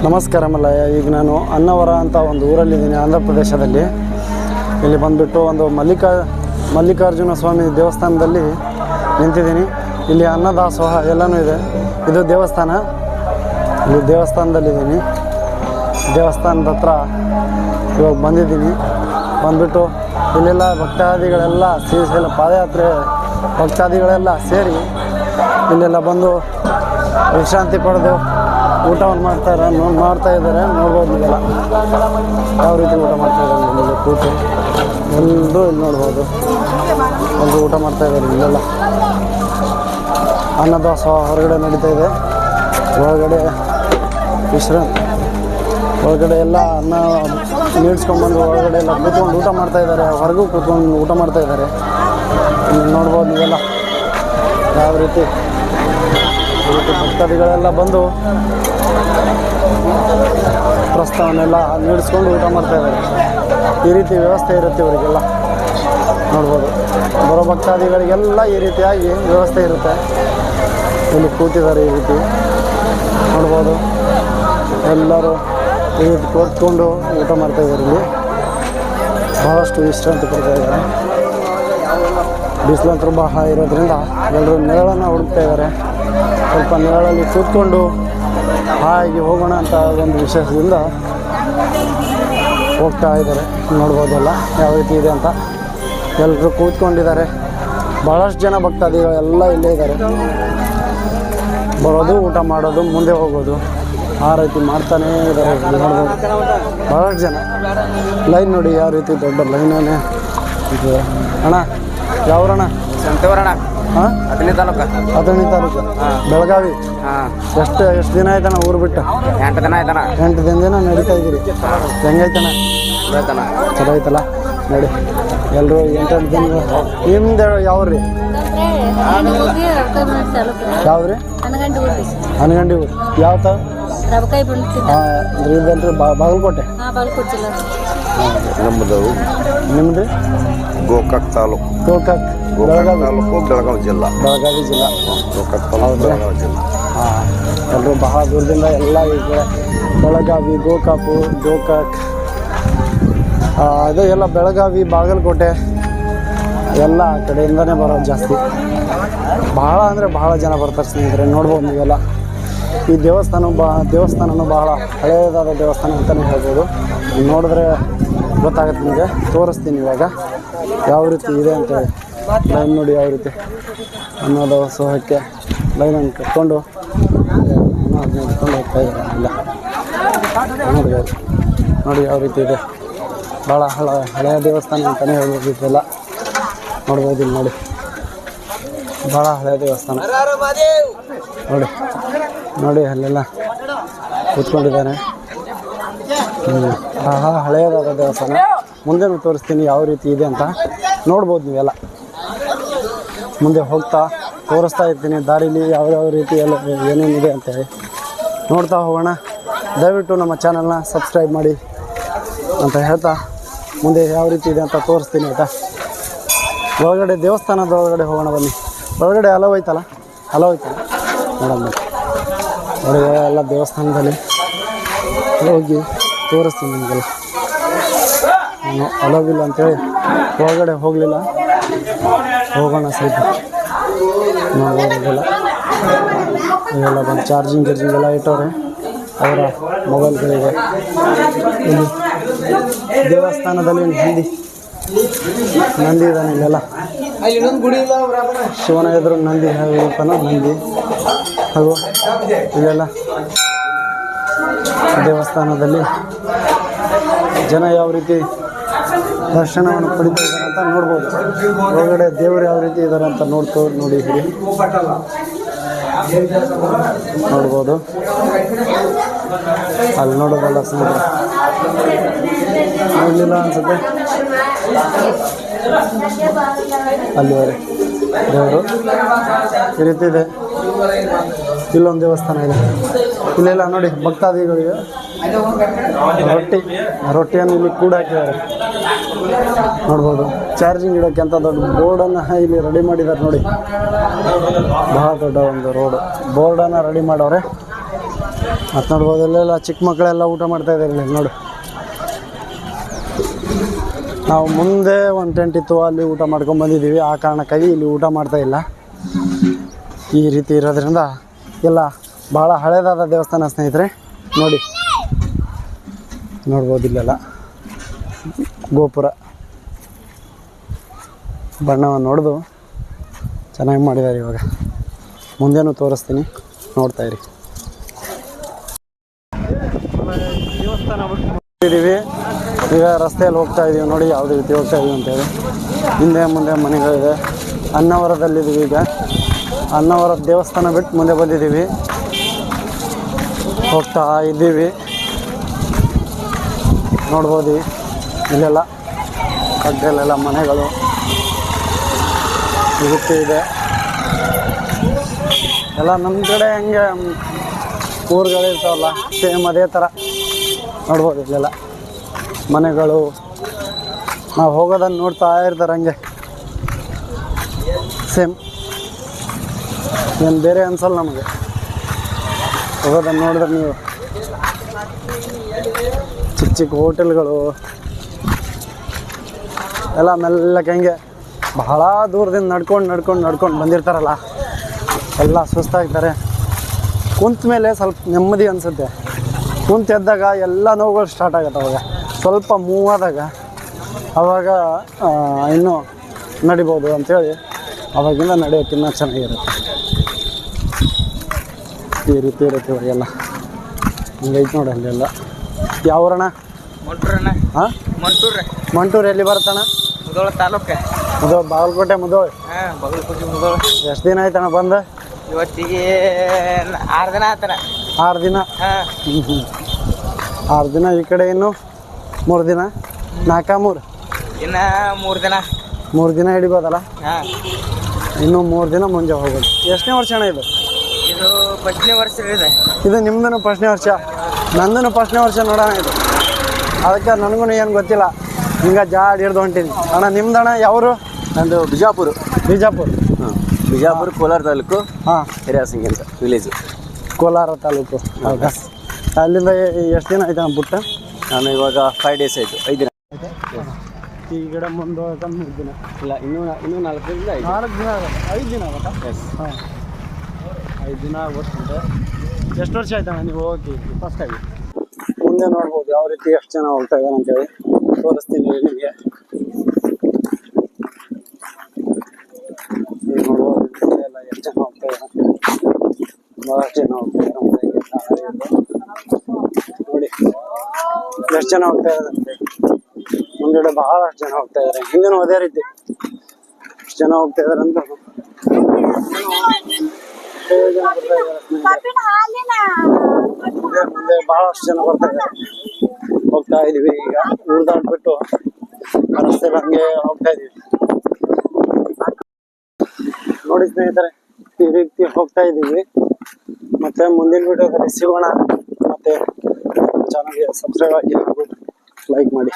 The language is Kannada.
ನಮಸ್ಕಾರ ಮಲ್ಲಯ್ಯ. ಈಗ ನಾನು ಅನ್ನವರ ಅಂತ ಒಂದು ಊರಲ್ಲಿದ್ದೀನಿ, ಆಂಧ್ರ ಪ್ರದೇಶದಲ್ಲಿ. ಇಲ್ಲಿ ಬಂದುಬಿಟ್ಟು ಒಂದು ಮಲ್ಲಿಕಾರ್ಜುನ ಸ್ವಾಮಿ ದೇವಸ್ಥಾನದಲ್ಲಿ ನಿಂತಿದ್ದೀನಿ. ಇಲ್ಲಿ ಅನ್ನದಾಸೋಹ ಎಲ್ಲನೂ ಇದೆ. ಇದು ದೇವಸ್ಥಾನ. ಇಲ್ಲಿ ದೇವಸ್ಥಾನದಲ್ಲಿದ್ದೀನಿ. ದೇವಸ್ಥಾನದ ಹತ್ರ ಇವಾಗ ಬಂದಿದ್ದೀನಿ. ಬಂದುಬಿಟ್ಟು ಇಲ್ಲೆಲ್ಲ ಭಕ್ತಾದಿಗಳೆಲ್ಲ ಶ್ರೀಶೈಲ ಪಾದಯಾತ್ರೆ ಭಕ್ತಾದಿಗಳೆಲ್ಲ ಸೇರಿ ಇಲ್ಲೆಲ್ಲ ಬಂದು ವಿಶ್ರಾಂತಿ ಪಡೆದು ಊಟವನ್ನು ಮಾಡ್ತಾ ಇದ್ದಾರೆ. ನೋಡ್ಬೋದು ನೀವೆಲ್ಲ ಯಾವ ರೀತಿ ಊಟ ಮಾಡ್ತಾಯಿದ್ದಾರೆ. ಇಲ್ಲಿ ಕೂತು ಎಲ್ಲರೂ ಇಲ್ಲಿ ನೋಡ್ಬೋದು. ಎಲ್ಲರೂ ಊಟ ಮಾಡ್ತಾಯಿದ್ದಾರೆ. ಇಲ್ಲೆಲ್ಲ ಅನ್ನದಾಸೋಹ ಹೊರಗಡೆ ನಡೀತಾ ಇದೆ. ಒಳಗಡೆ ಒಳಗಡೆ ಎಲ್ಲ ಅನ್ನ ನೀಡ್ಸ್ಕೊಂಡ್ಬಂದು ಒಳಗಡೆ ಎಲ್ಲ ಕೂತ್ಕೊಂಡು ಊಟ ಮಾಡ್ತಾಯಿದ್ದಾರೆ. ಹೊರಗೂ ಕೂತ್ಕೊಂಡು ಊಟ ಮಾಡ್ತಾಯಿದ್ದಾರೆ. ನೋಡ್ಬೋದು ನೀವೆಲ್ಲ ಯಾವ ರೀತಿ ಭಕ್ತಾದಿಗಳೆಲ್ಲ ಬಂದು ಪ್ರಸ್ತಾವನೆಲ್ಲ ನೀಡಿಸ್ಕೊಂಡು ಊಟ ಮಾಡ್ತಾಯಿದ್ದಾರೆ. ಈ ರೀತಿ ವ್ಯವಸ್ಥೆ ಇರುತ್ತೆ ಇವರಿಗೆಲ್ಲ. ನೋಡ್ಬೋದು ಬರೋ ಭಕ್ತಾದಿಗಳಿಗೆಲ್ಲ ಈ ರೀತಿಯಾಗಿ ವ್ಯವಸ್ಥೆ ಇರುತ್ತೆ. ಇಲ್ಲಿ ಕೂತಿದ್ದಾರೆ. ಈ ರೀತಿ ನೋಡ್ಬೋದು ಎಲ್ಲರೂ ಈ ರೀತಿ ಕೂತ್ಕೊಂಡು ಊಟ ಮಾಡ್ತಾಯಿದ್ದಾರೆ. ಇಲ್ಲಿ ಬಹಳಷ್ಟು ವಿಶ್ರಾಂತಿ ಪಡ್ತಾಯಿದ್ದಾರೆ. ಬಿಸಿಲಂತರೂ ಬಹಳ ಇರೋದ್ರಿಂದ ಎಲ್ಲರೂ ನೆರಳನ್ನು ಹುಡುಕ್ತಾ ಇದ್ದಾರೆ. ಸ್ವಲ್ಪ ನೆರಳಲ್ಲಿ ಕೂತ್ಕೊಂಡು ಹಾಗೆ ಹೋಗೋಣ ಅಂತ ಒಂದು ವಿಶೇಷದಿಂದ ಹೋಗ್ತಾ ಇದ್ದಾರೆ. ನೋಡ್ಬೋದಲ್ಲ ಯಾವ ರೀತಿ ಇದೆ ಅಂತ. ಎಲ್ಲರೂ ಕೂತ್ಕೊಂಡಿದ್ದಾರೆ. ಭಾಳಷ್ಟು ಜನ ಭಕ್ತಾದಿಗಳೆಲ್ಲ ಇಲ್ಲೇ ಇದ್ದಾರೆ. ಬರೋದು, ಊಟ ಮಾಡೋದು, ಮುಂದೆ ಹೋಗೋದು, ಆ ರೀತಿ ಮಾಡ್ತಾನೇ ಇದ್ದಾರೆ. ನೋಡ್ಬೋದು ಭಾಳಷ್ಟು ಜನ. ಲೈನ್ ನೋಡಿ ಯಾವ ರೀತಿ ದೊಡ್ಡ ಲೈನೇ ಇದು. ಅಣ್ಣ ಯಾವ್ರಣ್ಣ? ಸಂತವರಣ. ಹಾಂ, ಅಥಣಿ ತಾಲೂಕು. ಬೆಳಗಾವಿ. ಎಷ್ಟು ದಿನ ಆಯ್ತಣ್ಣ ಊರು ಬಿಟ್ಟು? 8 ದಿನ ಆಯ್ತಣ್ಣ. 8 ದಿನ ನಡೀತಾ ಇದ್ದೀರಿ. ಹೆಂಗೈತಣ್ಣ? ಚಲೋ ಐತಲ್ಲ. ನೋಡಿ ಎಲ್ಲರೂ 8 ದಿನ. ನಿಮ್ದು ಯಾವ್ರಿ? ಯಾವ್ರಿ? ಹನಗಂಡಿ ಊರು. ಯಾವ ತಾವು? ಹಾಂ, ಇದಂದ್ರೆ ಬಾಗಲಕೋಟೆ. ನಮ್ಮದು ನಿಮ್ದು? ಗೋಕಾಕ್ ತಾಲೂಕು. ಗೋಕಾಕ್ ತಾಲೂಕು, ಬೆಳಗಾವಿ ಜಿಲ್ಲಾ. ಗೋಕಾಕ್ ತಾಲೂಕು, ಬೆಳಗಾವಿ ಜಿಲ್ಲಾ. ಹಾಂ, ಎಲ್ಲರೂ ಬಹಳ ದೂರದಿಂದ ಎಲ್ಲ ಈಗ ಬೆಳಗಾವಿ, ಗೋಕಾಕ್ ಅದೇ ಎಲ್ಲ ಬೆಳಗಾವಿ, ಬಾಗಲಕೋಟೆ ಎಲ್ಲ ಆ ಕಡೆಯಿಂದನೇ ಬರೋದು ಜಾಸ್ತಿ. ಬಹಳ ಅಂದರೆ ಬಹಳ ಜನ ಬರ್ತಾರೆ ಸ್ನೇಹಿತರೆ. ನೋಡ್ಬೋದು ನೀವೆಲ್ಲ. ಈ ದೇವಸ್ಥಾನನೂ ಬಹಳ ಹಳೆಯದಾದ ದೇವಸ್ಥಾನ ಅಂತಲೇ ಹೇಳ್ಬೋದು. ನೋಡಿದ್ರೆ ಗೊತ್ತಾಗುತ್ತೆ ನಿಮಗೆ. ತೋರಿಸ್ತೀನಿ ಇವಾಗ ಯಾವ ರೀತಿ ಇದೆ ಅಂತೇಳಿ. ಲೈನ್ ನೋಡಿ ಯಾವ ರೀತಿ ಅನ್ನದಾಸೋಹಕ್ಕೆ ಲೈನನ್ನು ಕಟ್ಕೊಂಡು ಹೋಗ್ತಾ ಇದ್ದಾರೆ. ಇಲ್ಲ ನೋಡ್ಬೋದು. ನೋಡಿ ಯಾವ ರೀತಿ ಇದೆ. ಭಾಳ ಹಳೆಯ ದೇವಸ್ಥಾನ ಅಂತಲೇ ಹೇಳ್ಬೋದು. ಇದೆಲ್ಲ ನೋಡ್ಬೋದು. ಇಲ್ಲಿ ನೋಡಿ ಭಾಳ ಹಳೆಯ ದೇವಸ್ಥಾನ. ನೋಡಿ ಅಲ್ಲೆಲ್ಲ ಕೂತ್ಕೊಂಡಿದ್ದಾರೆ. ಬಹಳ ಹಳೆಯದಾದ ದೇವಸ್ಥಾನ. ಮುಂದೆನೂ ತೋರಿಸ್ತೀನಿ ಯಾವ ರೀತಿ ಇದೆ ಅಂತ. ನೋಡ್ಬೋದು ನೀವೆಲ್ಲ. ಮುಂದೆ ಹೋಗ್ತಾ ತೋರಿಸ್ತಾ ಇರ್ತೀನಿ ದಾರಿಲಿ ಯಾವ್ಯಾವ ರೀತಿ ಎಲ್ಲ ಏನೇನಿದೆ ಅಂತೇಳಿ ನೋಡ್ತಾ ಹೋಗೋಣ. ದಯವಿಟ್ಟು ನಮ್ಮ ಚಾನಲ್ನ ಸಬ್ಸ್ಕ್ರೈಬ್ ಮಾಡಿ ಅಂತ ಹೇಳ್ತಾ ಮುಂದೆ ಯಾವ ರೀತಿ ಇದೆ ಅಂತ ತೋರಿಸ್ತೀನಿ ಆಯಿತಾ. ಒಳಗಡೆ ದೇವಸ್ಥಾನದ ಒಳಗಡೆ ಹೋಗೋಣ ಬನ್ನಿ. ಒಳಗಡೆ ಹಲೋ ಐತಲ್ಲ ನೋಡೋಣ. ನೋಡಿ ಎಲ್ಲ ದೇವಸ್ಥಾನದಲ್ಲಿ ಹೋಗಿ ತೋರಿಸ್ತೀನಿ ನಿಮಗೆಲ್ಲ. ನಾನು ಅಲೋವಿಲ್ಲ ಅಂಥೇಳಿ ಒಳಗಡೆ ಹೋಗಲಿಲ್ಲ. ಹೋಗೋಣ ಸ್ವಲ್ಪ. ನೋಡ್ಬೋದಿಲ್ಲ. ಇವೆಲ್ಲ ಬಂದು ಚಾರ್ಜಿಂಗ್ ಎಲ್ಲ ಇಟ್ಟವ್ರೆ ಅವರ ಮೊಬೈಲ್ಗಳಿವೆ. ಇಲ್ಲಿ ದೇವಸ್ಥಾನದಲ್ಲಿ ನಂದಿ ಇದ್ದಾನೆ. ಇಲ್ಲೆಲ್ಲ ಶಿವನ ಎದುರು ನಂದಿ ರೂಪನ ನಂದಿ. ಹಾಗೂ ಇಲ್ಲೆಲ್ಲ ದೇವಸ್ಥಾನದಲ್ಲಿ ಜನ ಯಾವ ರೀತಿ ದರ್ಶನವನ್ನು ಪಡಿತಾ ಇದ್ದಾರೆ ಅಂತ ನೋಡ್ಬೋದು. ಒಳಗಡೆ ದೇವರು ಯಾವ ರೀತಿ ಇದ್ದಾರೆ ಅಂತ ನೋಡಿದ್ದೀರಿ. ನೋಡ್ಬೋದು. ಅಲ್ಲಿ ನೋಡೋದಲ್ಲ ಸ್ನೇಹಿತರೆ. ನೋಡಲಿಲ್ಲ ಅನಿಸುತ್ತೆ. ಅಲ್ಲಿವರೆ ದೇವರು ಈ ರೀತಿ ಇದೆ. ಇಲ್ಲೊಂದು ದೇವಸ್ಥಾನ ಇದೆ. ಇಲ್ಲೆಲ್ಲ ನೋಡಿ ಭಕ್ತಾದಿಗಳಿಗೆ ರೊಟ್ಟಿಯನ್ನು ಇಲ್ಲಿ ಕೂಡ ಹಾಕಿದ್ದಾರೆ. ನೋಡ್ಬೋದು. ಚಾರ್ಜಿಂಗ್ ಇಡೋಕ್ಕೆ ಅಂತ ದೊಡ್ಡ ಬೋರ್ಡನ್ನು ಇಲ್ಲಿ ರೆಡಿ ಮಾಡಿದ್ದಾರೆ ನೋಡಿ. ಬಹಳ ದೊಡ್ಡ ಒಂದು ಬೋರ್ಡನ್ನು ರೆಡಿ ಮಾಡವ್ರೆ. ಮತ್ತು ನೋಡ್ಬೋದು ಇಲ್ಲೆಲ್ಲ ಚಿಕ್ಕ ಮಕ್ಕಳೆಲ್ಲ ಊಟ ಮಾಡ್ತಾ ಇದ್ದಾರೆ ಇಲ್ಲಿ ನೋಡು. ನಾವು ಮುಂದೆ ಒಂದು ಟೆಂಟ್ ಇತ್ತು, ಅಲ್ಲಿ ಊಟ ಮಾಡ್ಕೊಂಡು ಬಂದಿದ್ದೀವಿ. ಆ ಕಾರಣಕ್ಕಾಗಿ ಇಲ್ಲಿ ಊಟ ಮಾಡ್ತಾ ಇಲ್ಲ. ಈ ರೀತಿ ಇರೋದ್ರಿಂದ ಎಲ್ಲ ಭಾಳ ಹಳೇದಾದ ದೇವಸ್ಥಾನ ಸ್ನೇಹಿತರೆ. ನೋಡಿ ನೋಡ್ಬೋದು ಇಲ್ಲೆಲ್ಲ ಗೋಪುರ ಬಣ್ಣವನ್ನು ನೋಡ್ದು ಚೆನ್ನಾಗಿ ಮಾಡಿದ್ದಾರೆ. ಇವಾಗ ಮುಂದೇನು ತೋರಿಸ್ತೀನಿ, ನೋಡ್ತಾ ಇರಿ. ದೇವಸ್ಥಾನ ಬಿಟ್ಟಿದ್ದೀವಿ, ಈಗ ರಸ್ತೆಯಲ್ಲಿ ಹೋಗ್ತಾ ಇದ್ದೀವಿ. ನೋಡಿ ಯಾವುದೇ ರೀತಿ ಹೋಗ್ತಾ ಇದೀವಿ ಅಂತೇಳಿ. ಹಿಂದೆ ಮುಂದೆ ಮನೆಗಳಿದೆ. ಅನ್ನವರದಲ್ಲಿದ್ದೀವಿ. ಈಗ ಅನ್ನವರದ ದೇವಸ್ಥಾನ ಬಿಟ್ಟು ಮುಂದೆ ಬಂದಿದ್ದೀವಿ, ಹೋಗ್ತಾ ಇದ್ದೀವಿ. ನೋಡ್ಬೋದು ಇಲ್ಲೆಲ್ಲ ಪಕ್ಕದಲ್ಲೆಲ್ಲ ಮನೆಗಳು ಇರುತ್ತೆ ಇದೆ. ಎಲ್ಲ ನಮ್ಮ ಕಡೆ ಹೆಂಗೆ ಊರುಗಳಿರ್ತಾವಲ್ಲ ಸೇಮ್ ಅದೇ ಥರ ನೋಡ್ಬೋದು. ಇಲ್ಲೆಲ್ಲ ಮನೆಗಳು ನಾವು ಹೋಗೋದನ್ನು ನೋಡ್ತಾ ಇರ್ತಾರೆ ಹಂಗೆ ಸೇಮ್. ಏನು ಬೇರೆ ಅನ್ಸಲ್ಲ ನಮಗೆ ಹೋಗೋದನ್ನು ನೋಡಿದ್ರೆ. ನೀವು ಚಿಕ್ಕ ಚಿಕ್ಕ ಹೋಟೆಲ್ಗಳು ಎಲ್ಲ ಮೆಲ್ಲಕ್ಕೆ ಹೆಂಗೆ ಬಹಳ ದೂರದಿಂದ ನಡ್ಕೊಂಡು ಬಂದಿರ್ತಾರಲ್ಲ, ಎಲ್ಲ ಸುಸ್ತಾಗ್ತಾರೆ. ಕುಂತ ಮೇಲೆ ಸ್ವಲ್ಪ ನೆಮ್ಮದಿ ಅನಿಸುತ್ತೆ. ಕುಂತು ಎದ್ದಾಗ ಎಲ್ಲ ನೋವುಗಳು ಸ್ಟಾರ್ಟ್ ಆಗುತ್ತೆ. ಅವಾಗ ಸ್ವಲ್ಪ ಮೂವ್ ಆದಾಗ ಆವಾಗ ಇನ್ನೂ ನಡಿಬೋದು ಅಂಥೇಳಿ ಅವಾಗಿಂದ ನಡೆಯೋಕೆ ಇನ್ನೂ ಚೆನ್ನಾಗಿರುತ್ತೆ. ಈ ರೀತಿ ಇರುತ್ತೆ ಇವಾಗೆಲ್ಲ. ಹಿಂಗೈತೆ ನೋಡಿ ಅಲ್ಲೆಲ್ಲ. ಯಾವೂರಣ? ಮಂಟೂರಣ್ಣ. ಹಾಂ, ಮಂಟೂರು ಎಲ್ಲಿ ಬರುತ್ತಣ್ಣ? ಮುಧೋಳ ತಾಲೂಕು. ಬಾಗಲಕೋಟೆ ಮುಧೋಳ. ಹಾಂ, ಬಾಗಲಕೋಟೆ ಮುಧೋಳ. ಎಷ್ಟು ದಿನ ಆಯ್ತಣ್ಣ ಬಂದು? ಇವತ್ತಿಗೆ 6 ದಿನ ಆತನ. 6 ದಿನ. ಹಾಂ. 6 ದಿನ. ಈ ಕಡೆ ಇನ್ನು 3 ದಿನ. 4 ಇನ್ನು 3 ದಿನ. 3 ದಿನ ಹಿಡಿಬೋದಲ್ಲ? ಹಾಂ, ಇನ್ನೂ 3 ದಿನ ಮುಂಜೆ ಹೋಗೋದು. ಎಷ್ಟನೇ ವರ್ಷ ಅಣ್ಣ ಇದು? ಇದು 1ನೇ ವರ್ಷ ಇದೆ. ಇದು ನಿಮ್ದು 1ನೇ ವರ್ಷ, ನಂದು 1ನೇ ವರ್ಷ ನೋಡೋಣ ಇದು. ಅದಕ್ಕೆ ನನಗೂ ಏನು ಗೊತ್ತಿಲ್ಲ, ಹಿಂಗೆ ಜಾಡಿ ಹಿಡ್ದು ಹೊಂಟೀನಿ. ಅಣ್ಣ ನಿಮ್ದಣ್ಣ ಯಾವರು? ನಂದು ಬಿಜಾಪುರ. ಬಿಜಾಪುರ. ಹಾಂ, ಬಿಜಾಪುರ ಕೋಲಾರ ತಾಲೂಕು. ಹಾಂ, ಹಿರಿಯಾಸಿಂಗಿ ಅಂತ ವಿಲೇಜ್. ಕೋಲಾರ ತಾಲೂಕು. ಹೌದಾ? ಅಲ್ಲಿಂದ ಎಷ್ಟು ದಿನ ಆಯ್ತು ಬಿಟ್ಟ? ನಾನು ಇವಾಗ 5 ಡೇಸ್ ಆಯಿತು. 5 ದಿನ ಈ ಗಿಡ ಮುಂದೆ 3 ದಿನ ಇಲ್ಲ, ಇನ್ನೂ 4 ದಿನ ಆಯಿತು. 4 ದಿನ ಆಗುತ್ತೆ. 5 ದಿನ ಆಗುತ್ತಾ? ಎಸ್. ಹಾಂ, 5 ದಿನ ಆಗುತ್ತೆ. ಎಷ್ಟು ವರ್ಷ ಆಯ್ತಣ್ಣ ನೀವು ಹೋಗಿ? ಫಸ್ಟ್ ಆಗಿ. ಮುಂದೆ ನೋಡ್ಬೋದು ಯಾವ ರೀತಿ ಎಷ್ಟು ಜನ ಹೋಗ್ತಾ ಇದ್ದಾರೆ ಅಂತೇಳಿ ತೋರಿಸ್ತೀನಿ ನಿಮಗೆ. ಈಗ ನೋಡ್ಬೋದು ಎಲ್ಲ ಎಷ್ಟು ಜನ ಹೋಗ್ತಾ ಇದ್ದಾರೆ. ಭಾಳಷ್ಟು ಜನ ಹೋಗ್ತಾ ಇದ್ದಾರೆ. ನೋಡಿ ಎಷ್ಟು ಜನ ಹೋಗ್ತಾ ಇದ್ದಾರೆ ಅಂತ. ಮುಂದೆಡೆ ಬಹಳಷ್ಟು ಜನ ಹೋಗ್ತಾ ಇದ್ದಾರೆ. ಹಿಂದೆನೂ ಅದೇ ರೀತಿ ಎಷ್ಟು ಜನ ಹೋಗ್ತಾ ಇದ್ದಾರೆ ಅಂತ. ಮುಂದೆ ಬಹಳಷ್ಟು ಜನ ಬರ್ತಾ ಇದ್ದಾರೆ. ಹೋಗ್ತಾ ಇದೀವಿ. ಈಗ ಉಳ್ದಾಡ್ಬಿಟ್ಟು ರಸ್ತೆ ಹಂಗೆ ಹೋಗ್ತಾ ಇದೀವಿ. ನೋಡಿ ಸ್ನೇಹಿತರೆ, ಈ ರೀತಿ ಹೋಗ್ತಾ ಇದೀವಿ. ಮತ್ತೆ ಮುಂದಿನ ವಿಡಿಯೋದಲ್ಲಿ ಸಿಗೋಣ. ಮತ್ತೆ ಚಾನಲ್ಗೆ ಸಬ್ಸ್ಕ್ರೈಬ್ ಆಗಿ ಹಾಗೂ ಲೈಕ್ ಮಾಡಿ.